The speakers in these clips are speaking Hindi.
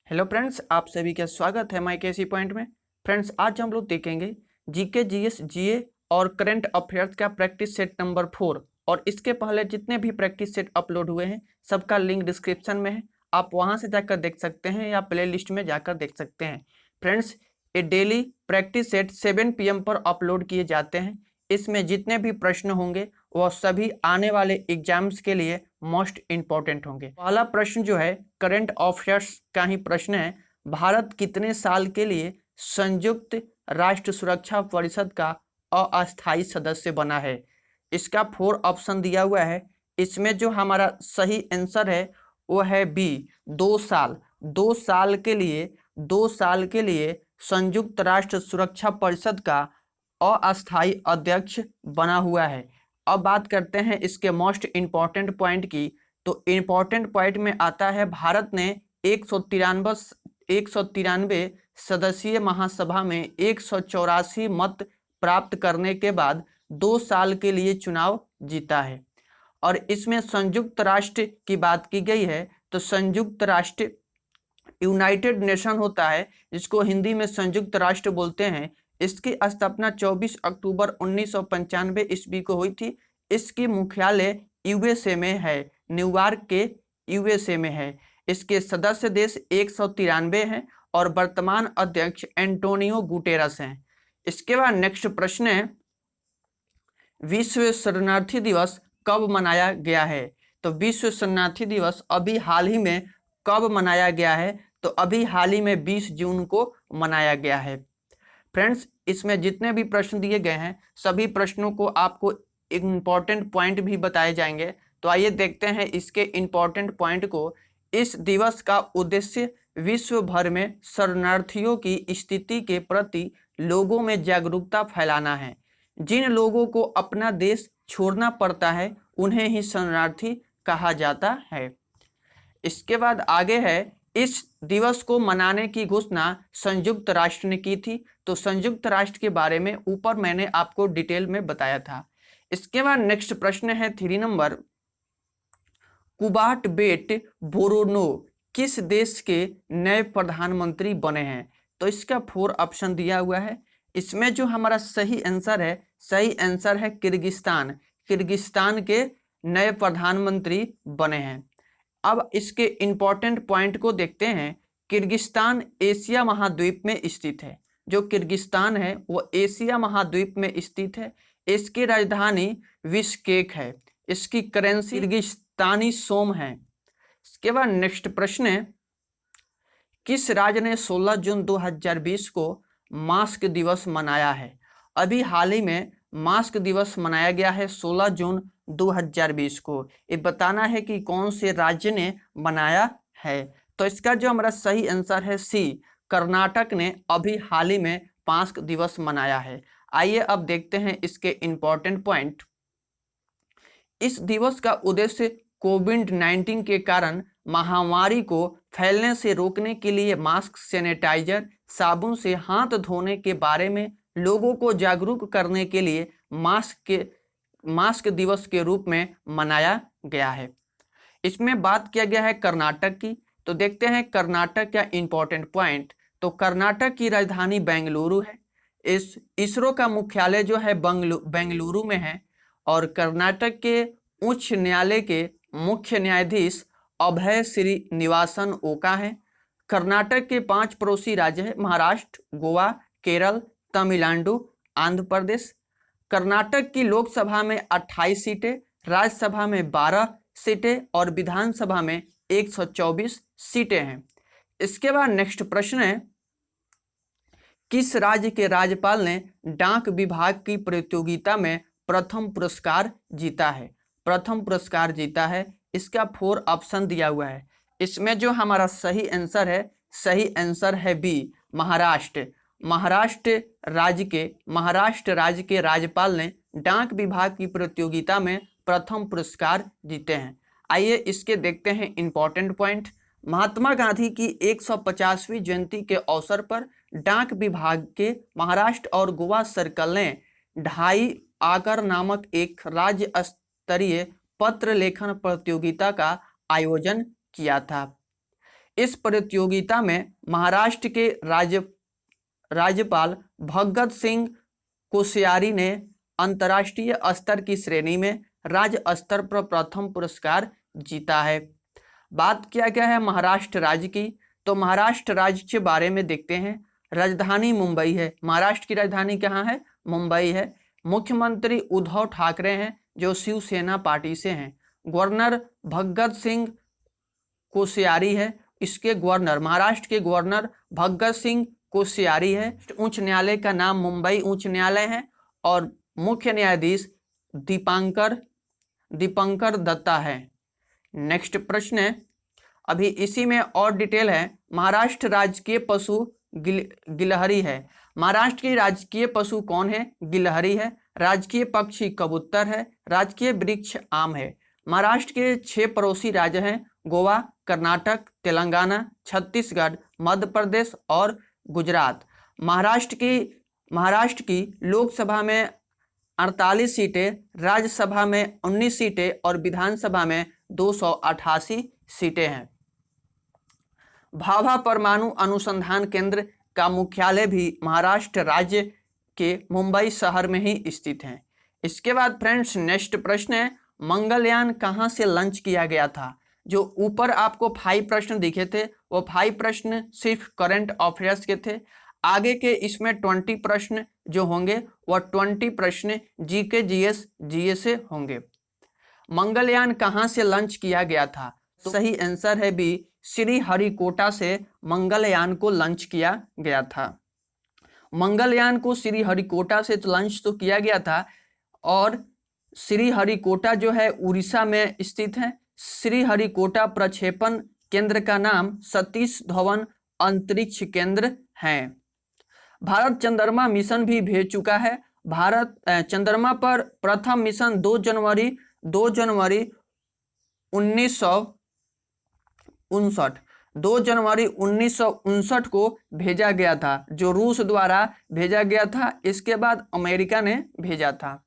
हेलो फ्रेंड्स, आप सभी का स्वागत है माई पॉइंट में। फ्रेंड्स, आज हम लोग देखेंगे जीके, जीएस, जीए और करंट अफेयर्स का प्रैक्टिस सेट नंबर 4। और इसके पहले जितने भी प्रैक्टिस सेट अपलोड हुए हैं सबका लिंक डिस्क्रिप्शन में है, आप वहां से जाकर देख सकते हैं या प्ले लिस्ट में जाकर देख सकते हैं। फ्रेंड्स, ये डेली प्रैक्टिस सेट 7 PM पर अपलोड किए जाते हैं। इसमें जितने भी प्रश्न होंगे वह सभी आने वाले एग्जाम्स के लिए मोस्ट इंपॉर्टेंट होंगे। पहला प्रश्न जो है करंट अफेयर्स का ही प्रश्न है। भारत कितने साल के लिए संयुक्त राष्ट्र सुरक्षा परिषद का अस्थायी सदस्य बना है? इसका 4 ऑप्शन दिया हुआ है। इसमें जो हमारा सही आंसर है वो है बी, 2 साल। 2 साल के लिए संयुक्त राष्ट्र सुरक्षा परिषद का अस्थायी अध्यक्ष बना हुआ है। अब बात करते हैं इसके मोस्ट इम्पॉर्टेंट पॉइंट की। तो इम्पॉर्टेंट पॉइंट में आता है भारत ने 193 सदस्यीय महासभा में 184 मत प्राप्त करने के बाद 2 साल के लिए चुनाव जीता है। और इसमें संयुक्त राष्ट्र की बात की गई है। तो संयुक्त राष्ट्र यूनाइटेड नेशन होता है, जिसको हिंदी में संयुक्त राष्ट्र बोलते हैं। इसकी स्थापना 24 अक्टूबर 1995 ईस्वी को हुई थी। इसकी मुख्यालय यूएसए में है, न्यूयॉर्क के यूएसए में है। इसके सदस्य देश 193 हैं और वर्तमान अध्यक्ष एंटोनियो गुटेरस हैं। इसके बाद नेक्स्ट प्रश्न है, विश्व शरणार्थी दिवस कब मनाया गया है? तो विश्व शरणार्थी दिवस अभी हाल ही में कब मनाया गया है? तो अभी हाल ही में 20 जून को मनाया गया है। फ्रेंड्स, इसमें जितने भी प्रश्न दिए गए हैं सभी प्रश्नों को आपको इम्पॉर्टेंट पॉइंट भी बताए जाएंगे। तो आइए देखते हैं इसके इम्पॉर्टेंट पॉइंट को। इस दिवस का उद्देश्य विश्व भर में शरणार्थियों की स्थिति के प्रति लोगों में जागरूकता फैलाना है। जिन लोगों को अपना देश छोड़ना पड़ता है उन्हें ही शरणार्थी कहा जाता है। इसके बाद आगे है, इस दिवस को मनाने की घोषणा संयुक्त राष्ट्र ने की थी। तो संयुक्त राष्ट्र के बारे में ऊपर मैंने आपको डिटेल में बताया था। इसके बाद नेक्स्ट प्रश्न है 3 नंबर, कुबाट बेट बोरोनो किस देश के नए प्रधानमंत्री बने हैं? तो इसका 4 ऑप्शन दिया हुआ है। इसमें जो हमारा सही आंसर है किर्गिस्तान। किर्गिस्तान के नए प्रधानमंत्री बने हैं। अब इसके इम्पॉर्टेंट पॉइंट को देखते हैं। किर्गिस्तान एशिया महाद्वीप में स्थित है। जो किर्गिस्तान है वो एशिया महाद्वीप में स्थित है। इसकी राजधानी बिश्केक है। इसकी करेंसी किर्गिस्तानी सोम है। इसके बाद नेक्स्ट प्रश्न है, किस राज्य ने 16 जून 2020 को मास्क दिवस मनाया है? अभी हाल ही में मास्क दिवस मनाया गया है 16 जून 2020 को। ये बताना है कि कौन से राज्य ने मनाया है। तो इसका जो हमारा सही आंसर है सी, कर्नाटक ने अभी हाल ही में मास्क दिवस मनाया है। आइए अब देखते हैं इसके इम्पॉर्टेंट पॉइंट। इस दिवस का उद्देश्य कोविड-19 के कारण महामारी को फैलने से रोकने के लिए मास्क, सैनिटाइजर, साबुन से हाथ धोने के बारे में लोगों को जागरूक करने के लिए मास्क दिवस के रूप में मनाया गया है। इसमें बात किया गया है कर्नाटक की। तो देखते हैं कर्नाटक का इम्पोर्टेंट पॉइंट। तो कर्नाटक की राजधानी बेंगलुरु है। इसरो का मुख्यालय जो है बेंगलुरु में है। और कर्नाटक के उच्च न्यायालय के मुख्य न्यायाधीश अभय श्रीनिवासन ओका है। कर्नाटक के 5 पड़ोसी राज्य हैं, महाराष्ट्र, गोवा, केरल, तमिलनाडु, आंध्र प्रदेश। कर्नाटक की लोकसभा में 28 सीटें, राज्यसभा में 12 सीटें और विधानसभा में 124 सीटें हैं। इसके बाद नेक्स्ट प्रश्न है, किस राज्य के राज्यपाल ने डाक विभाग की प्रतियोगिता में प्रथम पुरस्कार जीता है? प्रथम पुरस्कार जीता है। इसका 4 ऑप्शन दिया हुआ है। इसमें जो हमारा सही आंसर है बी, महाराष्ट्र। महाराष्ट्र राज्य के राज्यपाल ने डाक विभाग की प्रतियोगिता में प्रथम पुरस्कार जीते हैं। आइए इसके देखते हैं इम्पॉर्टेंट पॉइंट। महात्मा गांधी की 150वीं जयंती के अवसर पर डाक विभाग के महाराष्ट्र और गोवा सर्कल ने ढाई आकर नामक एक राज्य स्तरीय पत्र लेखन प्रतियोगिता का आयोजन किया था। इस प्रतियोगिता में महाराष्ट्र के राज्यपाल भगत सिंह कोश्यारी ने अंतर्राष्ट्रीय स्तर की श्रेणी में राज्य स्तर पर प्रथम पुरस्कार जीता है। बात किया गया है महाराष्ट्र राज्य की, तो महाराष्ट्र राज्य के बारे में देखते हैं। राजधानी मुंबई है, महाराष्ट्र की राजधानी कहाँ है? मुंबई है। मुख्यमंत्री उद्धव ठाकरे हैं जो शिवसेना पार्टी से हैं। गवर्नर भगत सिंह कोश्यारी है, इसके गवर्नर, महाराष्ट्र के गवर्नर भगत सिंह कोश्यारी है। उच्च न्यायालय का नाम मुंबई उच्च न्यायालय है और मुख्य न्यायाधीश दीपंकर दत्ता है। नेक्स्ट प्रश्न है, अभी इसी में और डिटेल है। महाराष्ट्र राजकीय पशु गिलहरी है। महाराष्ट्र की राजकीय पशु कौन है? गिलहरी है। राजकीय पक्षी कबूतर है। राजकीय वृक्ष आम है। महाराष्ट्र के 6 पड़ोसी राज्य हैं, गोवा, कर्नाटक, तेलंगाना, छत्तीसगढ़, मध्य प्रदेश और गुजरात। महाराष्ट्र की लोकसभा में 48 सीटें, राज्यसभा में 19 सीटें और विधानसभा में 288 सीटें हैं। भाभा परमाणु अनुसंधान केंद्र का मुख्यालय भी महाराष्ट्र राज्य के मुंबई शहर में ही स्थित है। इसके बाद फ्रेंड्स नेक्स्ट प्रश्न है, मंगलयान कहां से लॉन्च किया गया था? जो ऊपर आपको 5 प्रश्न दिखे थे वो 5 प्रश्न सिर्फ करंट अफेयर्स के थे। आगे के इसमें 20 प्रश्न जो होंगे वह 20 प्रश्न जीके जीएस से होंगे। मंगलयान कहां से लॉन्च किया गया था? तो सही आंसर है बी, श्रीहरिकोटा से मंगलयान को लॉन्च किया गया था। मंगलयान को श्रीहरिकोटा से लॉन्च तो किया गया था और श्रीहरिकोटा जो है उड़ीसा में स्थित है। श्रीहरिकोटा प्रक्षेपण केंद्र का नाम सतीश धवन अंतरिक्ष केंद्र है। भारत चंद्रमा मिशन भी भेज चुका है। भारत चंद्रमा पर प्रथम मिशन 2 जनवरी 1959 को भेजा गया था, जो रूस द्वारा भेजा गया था। इसके बाद अमेरिका ने भेजा था।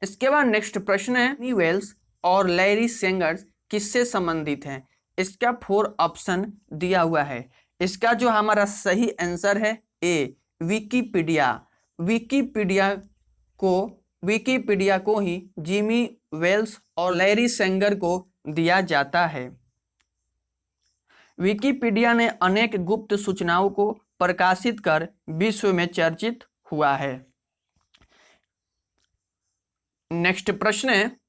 इसके बाद नेक्स्ट प्रश्न है, जॉनी वेल्स और लैरी सेंगर किससे संबंधित हैं? इसका 4 ऑप्शन दिया हुआ है। इसका जो हमारा सही आंसर है ए, विकिपीडिया। विकिपीडिया को ही जिमी वेल्स और लैरी सेंगर को दिया जाता है। विकिपीडिया ने अनेक गुप्त सूचनाओं को प्रकाशित कर विश्व में चर्चित हुआ है। नेक्स्ट प्रश्न है,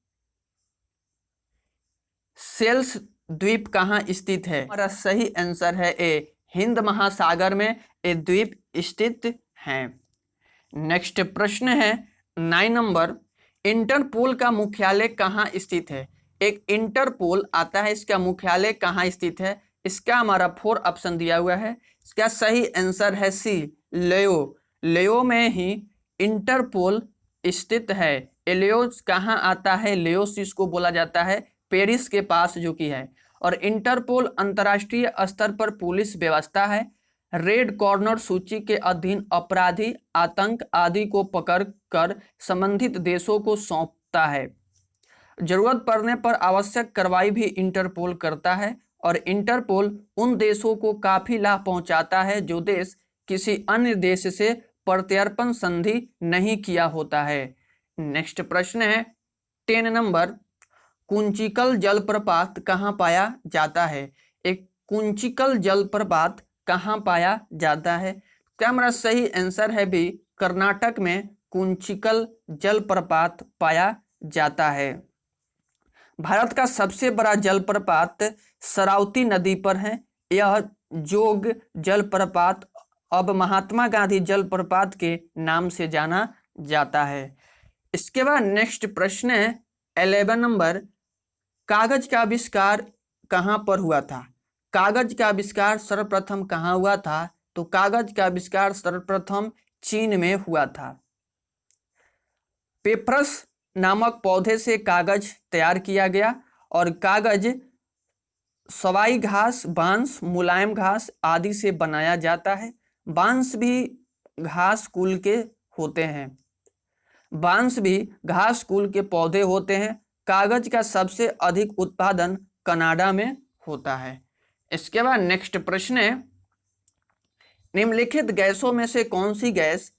सेल्स द्वीप कहां स्थित है? हमारा सही आंसर है ए, हिंद महासागर में ये द्वीप स्थित है। नेक्स्ट प्रश्न है 9 नंबर, इंटरपोल का मुख्यालय कहां स्थित है? एक इंटरपोल आता है, इसका मुख्यालय कहां स्थित है? इसका हमारा 4 ऑप्शन दिया हुआ है। इसका सही आंसर है सी, लेओ में ही इंटरपोल स्थित है। लेओ कहाँ आता है? लेओस इसको बोला जाता है, पेरिस के पास जो कि है। और इंटरपोल अंतर्राष्ट्रीय स्तर पर पुलिस व्यवस्था है। रेड कॉर्नर सूची के अधीन अपराधी, आतंक आदि को पकड़कर संबंधित देशों को सौंपता है। जरूरत पड़ने पर आवश्यक कार्रवाई भी इंटरपोल करता है और इंटरपोल उन देशों को काफी लाभ पहुंचाता है जो देश किसी अन्य देश से प्रत्यर्पण संधि नहीं किया होता है। नेक्स्ट प्रश्न है 10 नंबर, कुंचिकल जलप्रपात कहाँ पाया जाता है? एक कुंचिकल जलप्रपात कहाँ पाया जाता है? क्या हमारा सही आंसर है भी, कर्नाटक में कुंचिकल जलप्रपात पाया जाता है। भारत का सबसे बड़ा जलप्रपात शरावती नदी पर है। यह जोग जलप्रपात अब महात्मा गांधी जलप्रपात के नाम से जाना जाता है। इसके बाद नेक्स्ट प्रश्न है 11 नंबर, कागज का आविष्कार कहाँ पर हुआ था? कागज का आविष्कार सर्वप्रथम कहाँ हुआ था? तो कागज का आविष्कार सर्वप्रथम चीन में हुआ था। पेपरस नामक पौधे से कागज तैयार किया गया और कागज सवाई घास, बांस, मुलायम घास आदि से बनाया जाता है। बांस भी घास कुल के होते हैं। बांस भी घास कुल के पौधे होते हैं। कागज का सबसे अधिक उत्पादन कनाडा में होता है। इसके बाद नेक्स्ट प्रश्न है, निम्नलिखित गैसों में से कौन सी गैस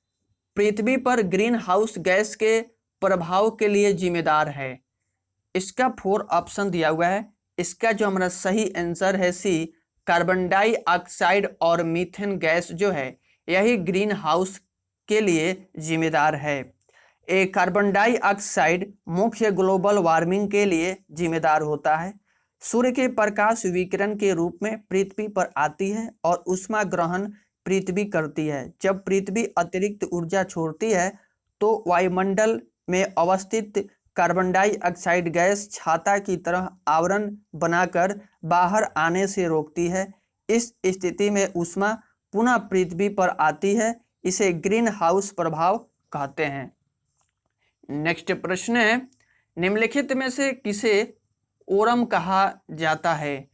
पृथ्वी पर ग्रीन हाउस गैस के प्रभाव के लिए जिम्मेदार है? इसका 4 ऑप्शन दिया हुआ है। इसका जो हमारा सही आंसर है सी, कार्बन डाइऑक्साइड और मीथेन गैस जो है यही ग्रीन हाउस के लिए जिम्मेदार है। कार्बन डाइऑक्साइड मुख्य ग्लोबल वार्मिंग के लिए जिम्मेदार होता है। सूर्य के प्रकाश विकिरण के रूप में पृथ्वी पर आती है और ऊष्मा ग्रहण पृथ्वी करती है। जब पृथ्वी अतिरिक्त ऊर्जा छोड़ती है तो वायुमंडल में अवस्थित कार्बन डाइऑक्साइड गैस छाता की तरह आवरण बनाकर बाहर आने से रोकती है। इस स्थिति में ऊष्मा पुनः पृथ्वी पर आती है। इसे ग्रीन हाउस प्रभाव कहते हैं। नेक्स्ट प्रश्न है, निम्नलिखित में से किसे ओरम कहा जाता है?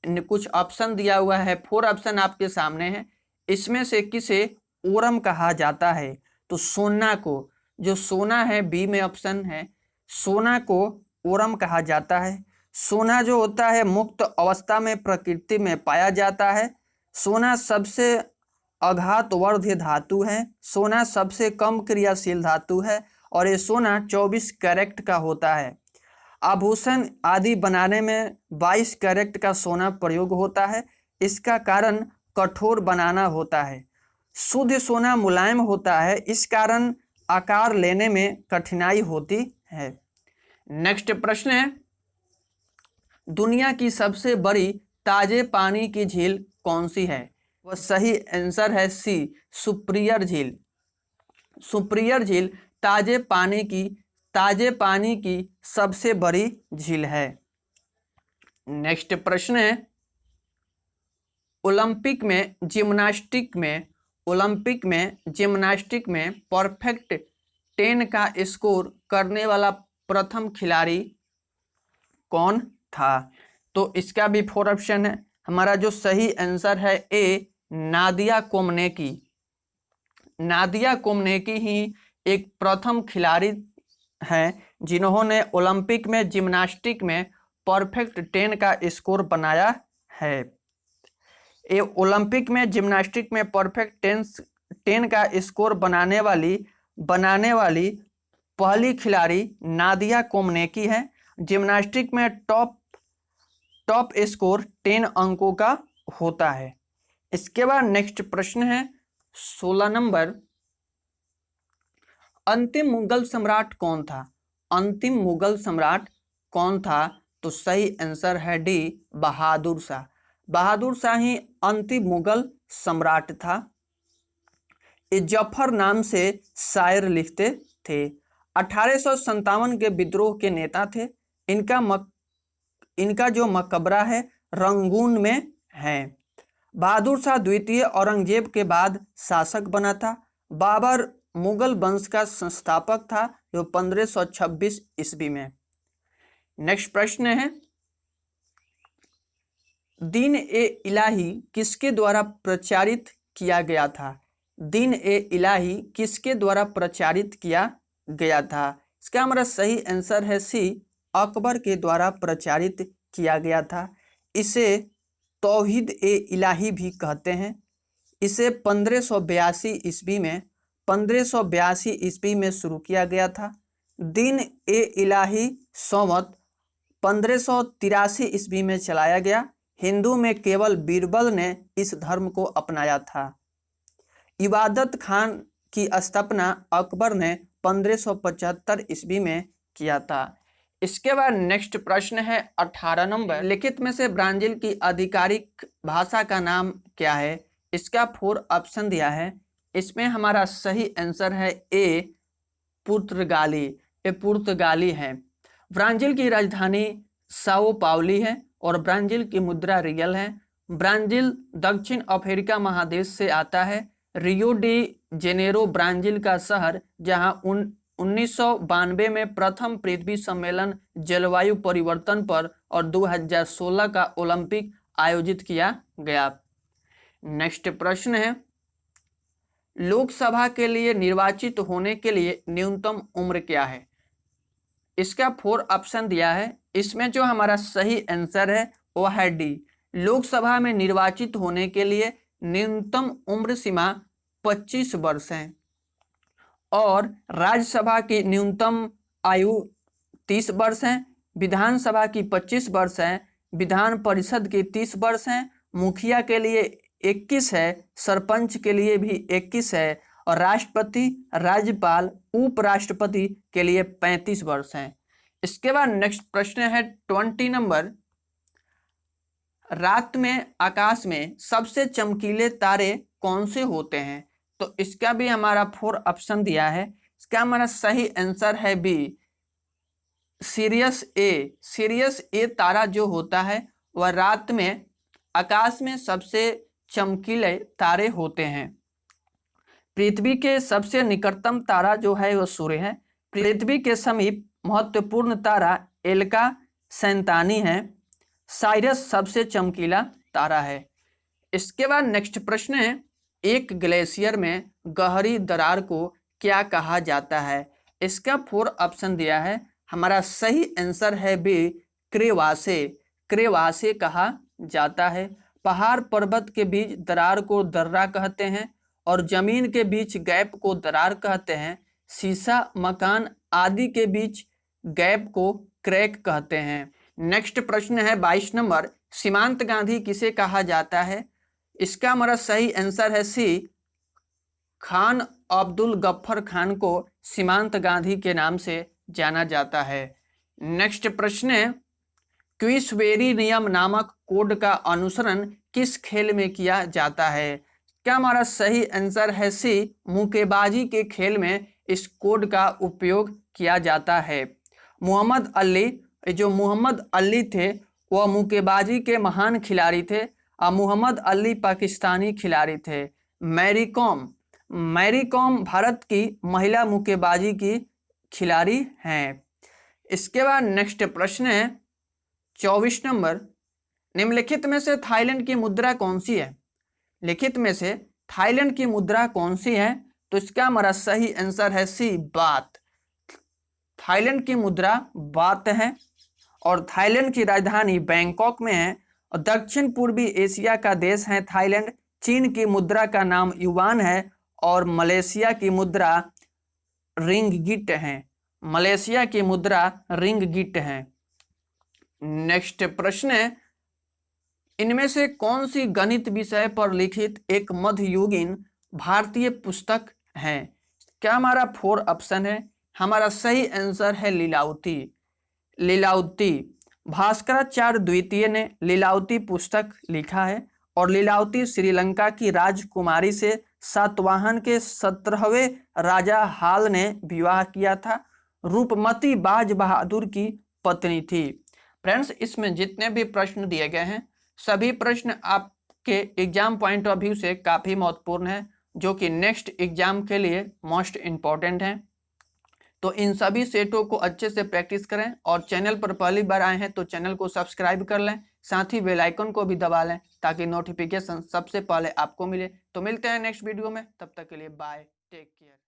कुछ ऑप्शन दिया हुआ है, 4 ऑप्शन आपके सामने है। इसमें से किसे ओरम कहा जाता है? तो सोना को, जो सोना है बी में ऑप्शन है, सोना को ओरम कहा जाता है। सोना जो होता है मुक्त अवस्था में प्रकृति में पाया जाता है। सोना सबसे अघातवर्ध्य धातु है। सोना सबसे कम क्रियाशील धातु है और ये सोना 24 कैरेट का होता है। आभूषण आदि बनाने में 22 कैरेट का सोना प्रयोग होता है। इसका कारण कठोर बनाना होता है। शुद्ध सोना मुलायम होता है, इस कारण आकार लेने में कठिनाई होती है। नेक्स्ट प्रश्न है, दुनिया की सबसे बड़ी ताजे पानी की झील कौन सी है? वह सही आंसर है सी, सुपिरियर झील। सुपिरियर झील ताजे पानी की सबसे बड़ी झील है। नेक्स्ट प्रश्न है, ओलंपिक में जिम्नास्टिक में परफेक्ट 10 का स्कोर करने वाला प्रथम खिलाड़ी कौन था? तो इसका भी 4 ऑप्शन है। हमारा जो सही आंसर है ए, नादिया कोमनेकी। नादिया कोमनेकी ही एक प्रथम खिलाड़ी हैं जिन्होंने ओलंपिक में जिम्नास्टिक में परफेक्ट 10 का स्कोर बनाया है। ये ओलंपिक में जिम्नास्टिक में परफेक्ट 10 का स्कोर बनाने वाली पहली खिलाड़ी नादिया कोमनेकी है। जिम्नास्टिक में टॉप स्कोर 10 अंकों का होता है। इसके बाद नेक्स्ट प्रश्न है 16 नंबर, अंतिम मुगल सम्राट कौन था? अंतिम मुगल सम्राट कौन था? तो सही आंसर है डी, बहादुर शाह। बहादुर शाह ही अंतिम मुगल सम्राट था। ये जफर नाम से शायर लिखते थे। 1857 के विद्रोह के नेता थे। इनका जो मकबरा है रंगून में है। बहादुर शाह द्वितीय औरंगजेब के बाद शासक बना था। बाबर मुगल वंश का संस्थापक था जो 1526 ईस्वी में। नेक्स्ट प्रश्न है, दीन ए इलाही किसके द्वारा प्रचारित किया गया था? दीन ए इलाही किसके द्वारा प्रचारित किया गया था? इसका हमारा सही आंसर है सी, अकबर के द्वारा प्रचारित किया गया था। इसे तौहीद ए इलाही भी कहते हैं। इसे 1582 ईस्वी में शुरू किया गया था। दीन ए इलाही संवत 1583 ईस्वी में चलाया गया। हिंदू में केवल बीरबल ने इस धर्म को अपनाया था। इबादत खान की स्थापना अकबर ने 1575 ईस्वी में किया था। इसके बाद नेक्स्ट प्रश्न है 18 नंबर, लिखित में से ब्राजील की आधिकारिक भाषा का नाम क्या है? इसका 4 ऑप्शन दिया है। इसमें हमारा सही आंसर है ए, पुर्तगाली। ये पुर्तगाली है। ब्राजील की राजधानी साओ पाउली है और ब्राजील की मुद्रा रियल है। ब्राजील दक्षिण अफ्रीका महादेश से आता है। रियो डी जेनेरो ब्राजील का शहर जहां 1992 में प्रथम पृथ्वी सम्मेलन जलवायु परिवर्तन पर और 2016 का ओलंपिक आयोजित किया गया। नेक्स्ट प्रश्न है, लोकसभा के लिए निर्वाचित होने के लिए न्यूनतम उम्र क्या है? इसका 4 ऑप्शन दिया है। इसमें जो हमारा सही आंसर है वो है डी, लोकसभा में निर्वाचित होने के लिए न्यूनतम उम्र सीमा 25 वर्ष है और राज्यसभा की न्यूनतम आयु 30 वर्ष है, विधानसभा की 25 वर्ष है, विधान परिषद की 30 वर्ष है, मुखिया के लिए 21 है, सरपंच के लिए भी 21 है और राष्ट्रपति, राज्यपाल, उपराष्ट्रपति के लिए 35 वर्ष हैं। इसके बाद नेक्स्ट प्रश्न है 20 नंबर, रात में आकाश में सबसे चमकीले तारे कौन से होते हैं? तो इसका भी हमारा 4 ऑप्शन दिया है। इसका हमारा सही आंसर है बी, सिरियस ए। सिरियस ए तारा जो होता है वह रात में आकाश में सबसे चमकीले तारे होते हैं। पृथ्वी के सबसे निकटतम तारा जो है वह सूर्य है। पृथ्वी के समीप महत्वपूर्ण तारा एल्का सैंतानी है। साइरस सबसे चमकीला तारा है। इसके बाद नेक्स्ट प्रश्न है, एक ग्लेशियर में गहरी दरार को क्या कहा जाता है? इसका 4 ऑप्शन दिया है। हमारा सही आंसर है बी, क्रेवासे। क्रेवासे कहा जाता है। पहाड़ पर्वत के बीच दरार को दर्रा कहते हैं और जमीन के बीच गैप को दरार कहते हैं। शीशा, मकान आदि के बीच गैप को क्रैक कहते हैं। नेक्स्ट प्रश्न है 22 नंबर, सीमांत गांधी किसे कहा जाता है? इसका हमारा सही आंसर है सी, खान अब्दुल गफ्फर खान को सीमांत गांधी के नाम से जाना जाता है। नेक्स्ट प्रश्न है, क्विसबेरी नियम नामक कोड का अनुसरण किस खेल में किया जाता है? क्या हमारा सही आंसर है सी, मुक्केबाजी के खेल में इस कोड का उपयोग किया जाता है। मोहम्मद अली, जो मोहम्मद अली थे वह मुक्केबाजी के महान खिलाड़ी थे और मोहम्मद अली पाकिस्तानी खिलाड़ी थे। मैरी कॉम भारत की महिला मुक्केबाजी की खिलाड़ी हैं। इसके बाद नेक्स्ट प्रश्न है 24 नंबर, निम्नलिखित में से थाईलैंड की मुद्रा कौन सी है? लिखित में से थाईलैंड की मुद्रा कौन सी है? तो इसका हमारा सही आंसर है सी, बात। थाईलैंड की मुद्रा बात है और थाईलैंड की राजधानी बैंकॉक में है और दक्षिण पूर्वी एशिया का देश है थाईलैंड। चीन की मुद्रा का नाम युआन है और मलेशिया की मुद्रा रिंगगिट है। मलेशिया की मुद्रा रिंगगिट है। नेक्स्ट प्रश्न है, इनमें से कौन सी गणित विषय पर लिखित एक मध्ययुगीन भारतीय पुस्तक है? क्या हमारा 4 ऑप्शन है। हमारा सही आंसर है लीलावती। लीलावती, भास्कराचार्य द्वितीय ने लीलावती पुस्तक लिखा है और लीलावती श्रीलंका की राजकुमारी से सातवाहन के 17वें राजा हाल ने विवाह किया था। रूपमती बाज बहादुर की पत्नी थी। फ्रेंड्स, इसमें जितने भी प्रश्न दिए गए हैं सभी प्रश्न आपके एग्जाम पॉइंट ऑफ व्यू से काफ़ी महत्वपूर्ण है, जो कि नेक्स्ट एग्जाम के लिए मोस्ट इम्पॉर्टेंट हैं। तो इन सभी सेटों को अच्छे से प्रैक्टिस करें और चैनल पर पहली बार आए हैं तो चैनल को सब्सक्राइब कर लें, साथ ही बेल आइकन को भी दबा लें ताकि नोटिफिकेशन सबसे पहले आपको मिले। तो मिलते हैं नेक्स्ट वीडियो में, तब तक के लिए बाय, टेक केयर।